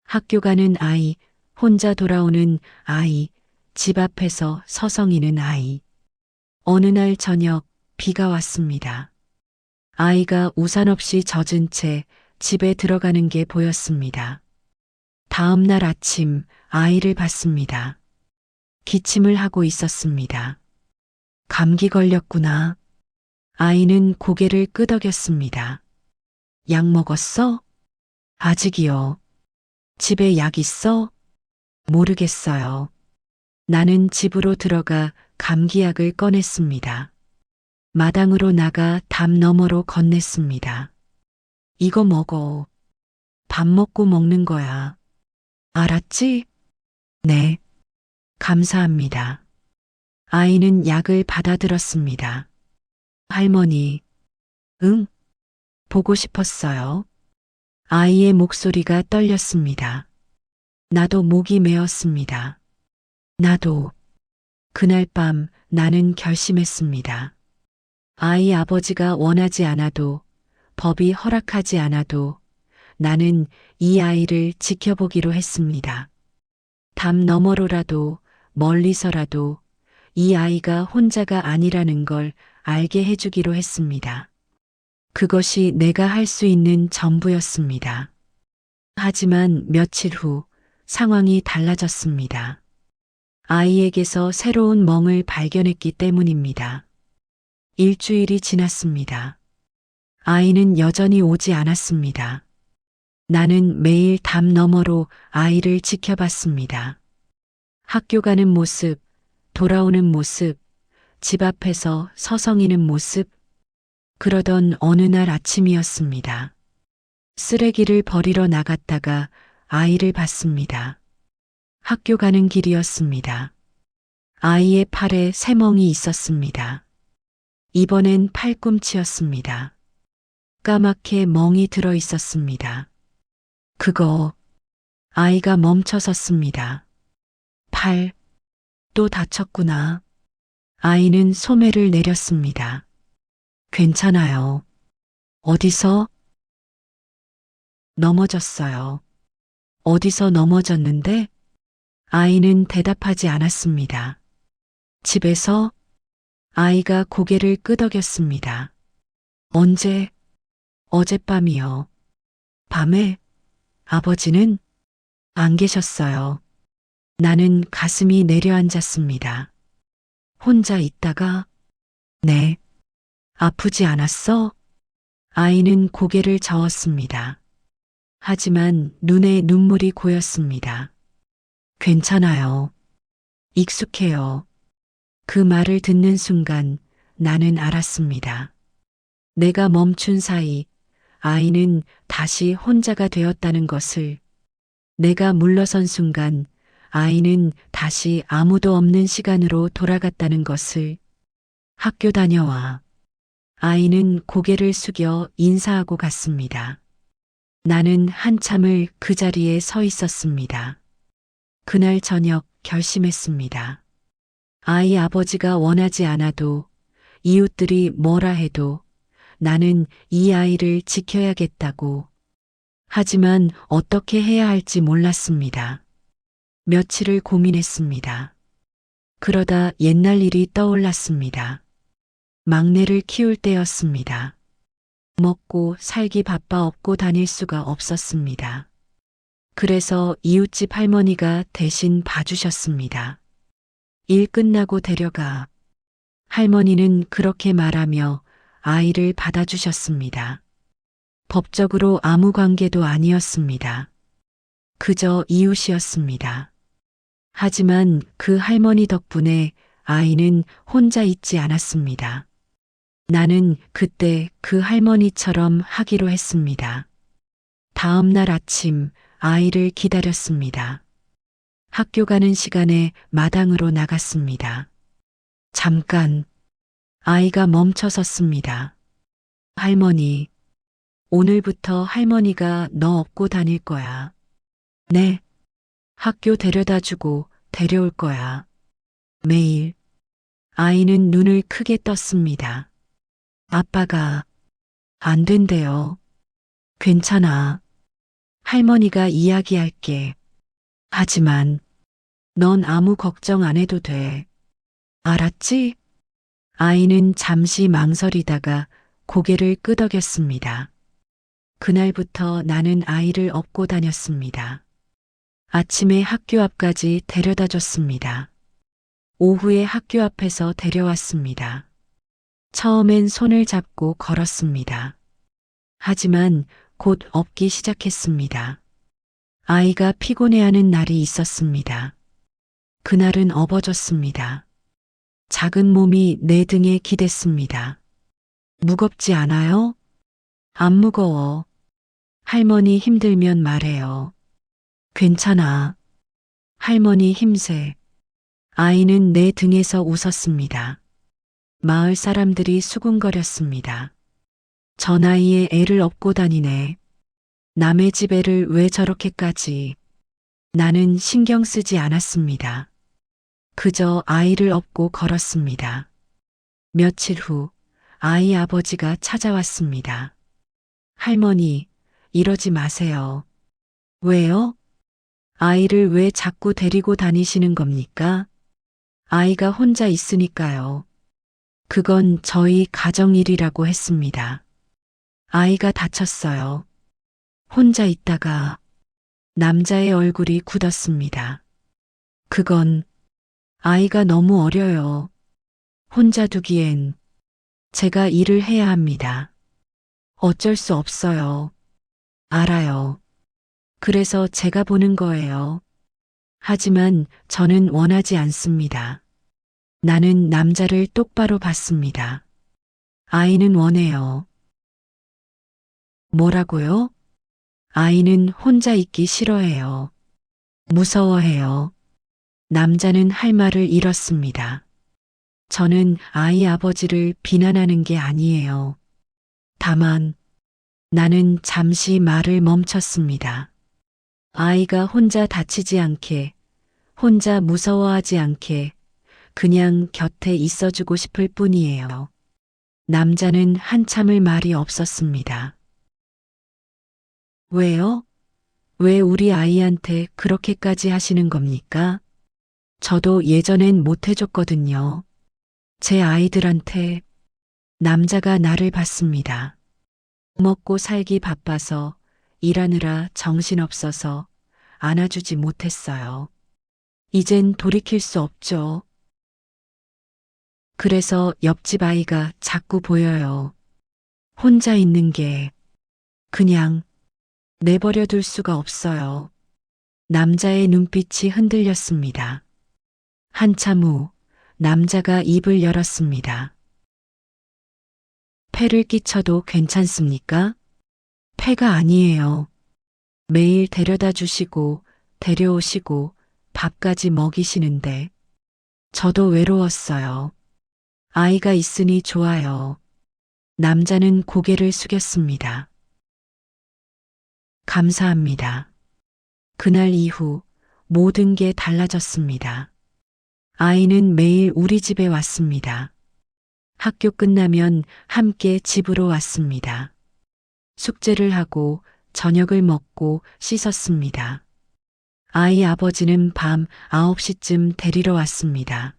[SPEAKER 1] 학교 가는 아이, 혼자 돌아오는 아이, 집 앞에서 서성이는 아이. 어느 날 저녁 비가 왔습니다. 아이가 우산 없이 젖은 채 집에 들어가는 게 보였습니다. 다음 날 아침 아이를 봤습니다. 기침을 하고 있었습니다. 감기 걸렸구나. 아이는 고개를 끄덕였습니다. 약 먹었어? 아직이요. 집에 약 있어? 모르겠어요. 나는 집으로 들어가 감기약을 꺼냈습니다. 마당으로 나가 담 너머로 건넸습니다. 이거 먹어. 밥 먹고 먹는 거야. 알았지? 네. 감사합니다. 아이는 약을 받아들었습니다. 할머니, 응? 보고 싶었어요. 아이의 목소리가 떨렸습니다. 나도 목이 메었습니다. 나도. 그날 밤 나는 결심했습니다. 아이 아버지가 원하지 않아도, 법이 허락하지 않아도 나는 이 아이를 지켜보기로 했습니다. 담 너머로라도 멀리서라도 이 아이가 혼자가 아니라는 걸 알게 해주기로 했습니다. 그것이 내가 할 수 있는 전부였습니다. 하지만 며칠 후 상황이 달라졌습니다. 아이에게서 새로운 멍을 발견했기 때문입니다. 일주일이 지났습니다. 아이는 여전히 오지 않았습니다. 나는 매일 담 너머로 아이를 지켜봤습니다. 학교 가는 모습, 돌아오는 모습, 집 앞에서 서성이는 모습. 그러던 어느 날 아침이었습니다. 쓰레기를 버리러 나갔다가 아이를 봤습니다. 학교 가는 길이었습니다. 아이의 팔에 새멍이 있었습니다. 이번엔 팔꿈치였습니다. 까맣게 멍이 들어 있었습니다. 그거, 아이가 멈춰 섰습니다. 팔, 또 다쳤구나. 아이는 소매를 내렸습니다. 괜찮아요. 어디서? 넘어졌어요. 어디서 넘어졌는데? 아이는 대답하지 않았습니다. 집에서? 아이가 고개를 끄덕였습니다. 언제? 어젯밤이요. 밤에? 아버지는? 안 계셨어요. 나는 가슴이 내려앉았습니다. 혼자 있다가? 네. 아프지 않았어? 아이는 고개를 저었습니다. 하지만 눈에 눈물이 고였습니다. 괜찮아요. 익숙해요. 그 말을 듣는 순간 나는 알았습니다. 내가 멈춘 사이 아이는 다시 혼자가 되었다는 것을, 내가 물러선 순간 아이는 다시 아무도 없는 시간으로 돌아갔다는 것을, 학교 다녀와 아이는 고개를 숙여 인사하고 갔습니다. 나는 한참을 그 자리에 서 있었습니다. 그날 저녁 결심했습니다. 아이 아버지가 원하지 않아도, 이웃들이 뭐라 해도 나는 이 아이를 지켜야겠다고. 하지만 어떻게 해야 할지 몰랐습니다. 며칠을 고민했습니다. 그러다 옛날 일이 떠올랐습니다. 막내를 키울 때였습니다. 먹고 살기 바빠 업고 다닐 수가 없었습니다. 그래서 이웃집 할머니가 대신 봐주셨습니다. 일 끝나고 데려가. 할머니는 그렇게 말하며 아이를 받아주셨습니다. 법적으로 아무 관계도 아니었습니다. 그저 이웃이었습니다. 하지만 그 할머니 덕분에 아이는 혼자 있지 않았습니다. 나는 그때 그 할머니처럼 하기로 했습니다. 다음 날 아침 아이를 기다렸습니다. 학교 가는 시간에 마당으로 나갔습니다. 잠깐, 아이가 멈춰 섰습니다. 할머니, 오늘부터 할머니가 너 업고 다닐 거야. 네. 학교 데려다 주고 데려올 거야. 매일. 아이는 눈을 크게 떴습니다. 아빠가 안 된대요. 괜찮아. 할머니가 이야기할게. 하지만 넌 아무 걱정 안 해도 돼. 알았지? 아이는 잠시 망설이다가 고개를 끄덕였습니다. 그날부터 나는 아이를 업고 다녔습니다. 아침에 학교 앞까지 데려다 줬습니다. 오후에 학교 앞에서 데려왔습니다. 처음엔 손을 잡고 걸었습니다. 하지만 곧 업기 시작했습니다. 아이가 피곤해하는 날이 있었습니다. 그날은 업어줬습니다. 작은 몸이 내 등에 기댔습니다. 무겁지 않아요? 안 무거워. 할머니 힘들면 말해요. 괜찮아. 할머니 힘세. 아이는 내 등에서 웃었습니다. 마을 사람들이 수군거렸습니다. 저 나이에 애를 업고 다니네. 남의 집 애를 왜 저렇게까지. 나는 신경 쓰지 않았습니다. 그저 아이를 업고 걸었습니다. 며칠 후 아이 아버지가 찾아왔습니다. 할머니, 이러지 마세요. 왜요? 아이를 왜 자꾸 데리고 다니시는 겁니까? 아이가 혼자 있으니까요. 그건 저희 가정일이라고 했습니다. 아이가 다쳤어요. 혼자 있다가 남자의 얼굴이 굳었습니다. 그건 아이가 너무 어려요. 혼자 두기엔 제가 일을 해야 합니다. 어쩔 수 없어요. 알아요. 그래서 제가 보는 거예요. 하지만 저는 원하지 않습니다. 나는 남자를 똑바로 봤습니다. 아이는 원해요. 뭐라고요? 아이는 혼자 있기 싫어해요. 무서워해요. 남자는 할 말을 잃었습니다. 저는 아이 아버지를 비난하는 게 아니에요. 다만 나는 잠시 말을 멈췄습니다. 아이가 혼자 다치지 않게, 혼자 무서워하지 않게 그냥 곁에 있어주고 싶을 뿐이에요. 남자는 한참을 말이 없었습니다. 왜요? 왜 우리 아이한테 그렇게까지 하시는 겁니까? 저도 예전엔 못 해줬거든요. 제 아이들한테. 남자가 나를 봤습니다. 먹고 살기 바빠서 일하느라 정신없어서 안아주지 못했어요. 이젠 돌이킬 수 없죠. 그래서 옆집 아이가 자꾸 보여요. 혼자 있는 게 그냥 내버려 둘 수가 없어요. 남자의 눈빛이 흔들렸습니다. 한참 후 남자가 입을 열었습니다. 폐를 끼쳐도 괜찮습니까? 폐가 아니에요. 매일 데려다 주시고 데려오시고 밥까지 먹이시는데 저도 외로웠어요. 아이가 있으니 좋아요. 남자는 고개를 숙였습니다. 감사합니다. 그날 이후 모든 게 달라졌습니다. 아이는 매일 우리 집에 왔습니다. 학교 끝나면 함께 집으로 왔습니다. 숙제를 하고 저녁을 먹고 씻었습니다. 아이 아버지는 밤 9시쯤 데리러 왔습니다.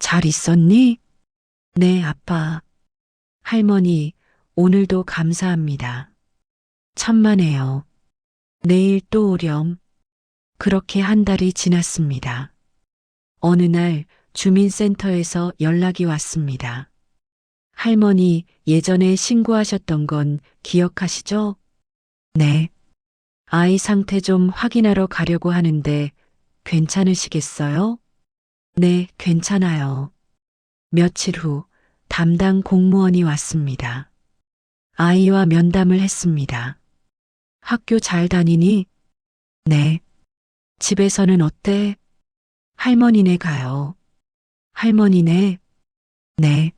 [SPEAKER 1] 잘 있었니? 네, 아빠. 할머니, 오늘도 감사합니다. 천만에요. 내일 또 오렴. 그렇게 한 달이 지났습니다. 어느 날 주민센터에서 연락이 왔습니다. 할머니, 예전에 신고하셨던 건 기억하시죠? 네. 아이 상태 좀 확인하러 가려고 하는데 괜찮으시겠어요? 네, 괜찮아요. 며칠 후 담당 공무원이 왔습니다. 아이와 면담을 했습니다. 학교 잘 다니니? 네. 집에서는 어때? 할머니네 가요. 할머니네? 네.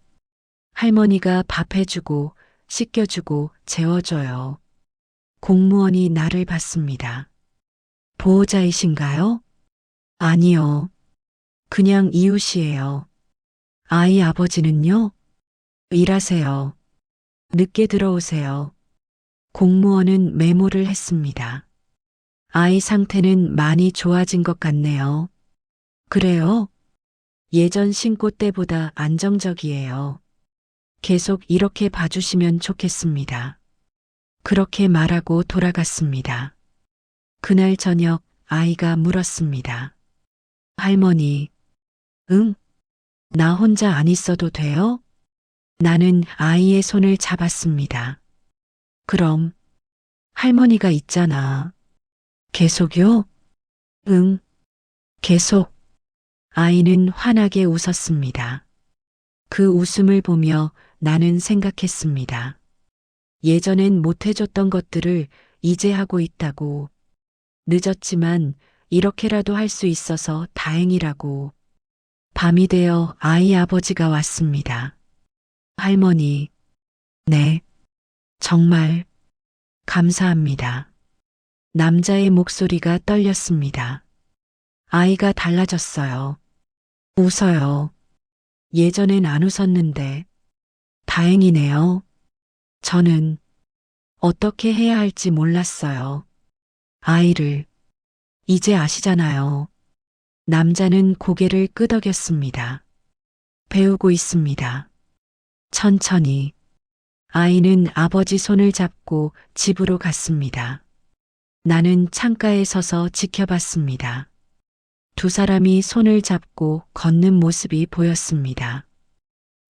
[SPEAKER 1] 할머니가 밥 해주고 씻겨주고 재워줘요. 공무원이 나를 봤습니다. 보호자이신가요? 아니요. 그냥 이웃이에요. 아이 아버지는요? 일하세요. 늦게 들어오세요. 공무원은 메모를 했습니다. 아이 상태는 많이 좋아진 것 같네요. 그래요? 예전 신고 때보다 안정적이에요. 계속 이렇게 봐주시면 좋겠습니다. 그렇게 말하고 돌아갔습니다. 그날 저녁 아이가 물었습니다. 할머니, 응? 나 혼자 안 있어도 돼요? 나는 아이의 손을 잡았습니다. 그럼 할머니가 있잖아. 계속요? 응, 계속. 아이는 환하게 웃었습니다. 그 웃음을 보며 나는 생각했습니다. 예전엔 못해줬던 것들을 이제 하고 있다고. 늦었지만 이렇게라도 할 수 있어서 다행이라고. 밤이 되어 아이 아버지가 왔습니다. 할머니, 네, 정말 감사합니다. 남자의 목소리가 떨렸습니다. 아이가 달라졌어요. 웃어요. 예전엔 안 웃었는데. 다행이네요. 저는 어떻게 해야 할지 몰랐어요. 아이를 이제 아시잖아요. 남자는 고개를 끄덕였습니다. 배우고 있습니다. 천천히. 아이는 아버지 손을 잡고 집으로 갔습니다. 나는 창가에 서서 지켜봤습니다. 두 사람이 손을 잡고 걷는 모습이 보였습니다.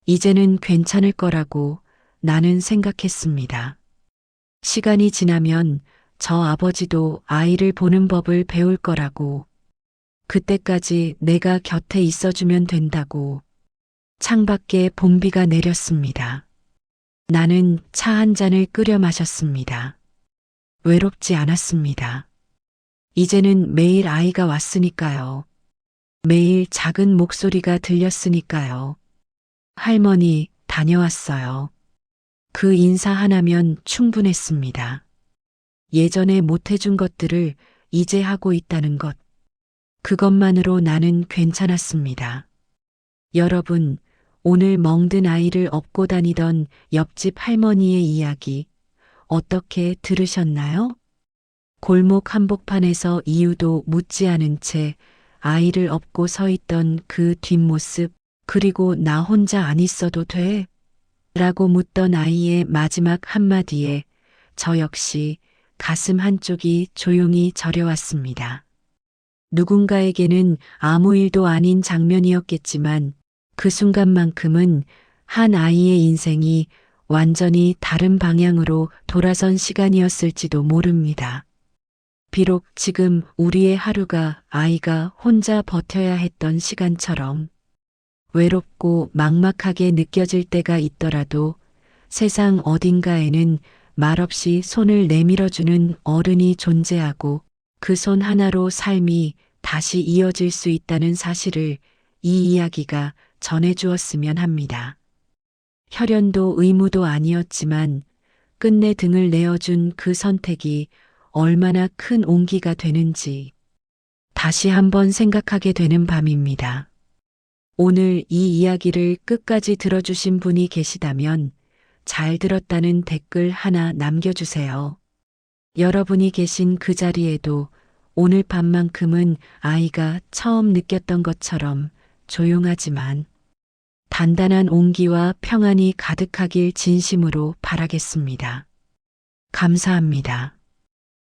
[SPEAKER 1] 이제는 괜찮을 거라고 나는 생각했습니다. 시간이 지나면 저 아버지도 아이를 보는 법을 배울 거라고. 그때까지 내가 곁에 있어주면 된다고. 창밖에 봄비가 내렸습니다. 나는 차 한 잔을 끓여 마셨습니다. 외롭지 않았습니다. 이제는 매일 아이가 왔으니까요. 매일 작은 목소리가 들렸으니까요. 할머니, 다녀왔어요. 그 인사 하나면 충분했습니다. 예전에 못해준 것들을 이제 하고 있다는 것. 그것만으로 나는 괜찮았습니다. 여러분, 오늘 멍든 아이를 업고 다니던 옆집 할머니의 이야기 어떻게 들으셨나요? 골목 한복판에서 이유도 묻지 않은 채 아이를 업고 서 있던 그 뒷모습, 그리고 나 혼자 안 있어도 돼? 라고 묻던 아이의 마지막 한마디에 저 역시 가슴 한쪽이 조용히 저려왔습니다. 누군가에게는 아무 일도 아닌 장면이었겠지만 그 순간만큼은 한 아이의 인생이 완전히 다른 방향으로 돌아선 시간이었을지도 모릅니다. 비록 지금 우리의 하루가 아이가 혼자 버텨야 했던 시간처럼 외롭고 막막하게 느껴질 때가 있더라도 세상 어딘가에는 말없이 손을 내밀어주는 어른이 존재하고 그 손 하나로 삶이 다시 이어질 수 있다는 사실을 이 이야기가 전해주었으면 합니다. 혈연도 의무도 아니었지만 끝내 등을 내어준 그 선택이 얼마나 큰 온기가 되는지 다시 한번 생각하게 되는 밤입니다. 오늘 이 이야기를 끝까지 들어주신 분이 계시다면 잘 들었다는 댓글 하나 남겨주세요. 여러분이 계신 그 자리에도 오늘 밤만큼은 아이가 처음 느꼈던 것처럼 조용하지만 단단한 온기와 평안이 가득하길 진심으로 바라겠습니다. 감사합니다.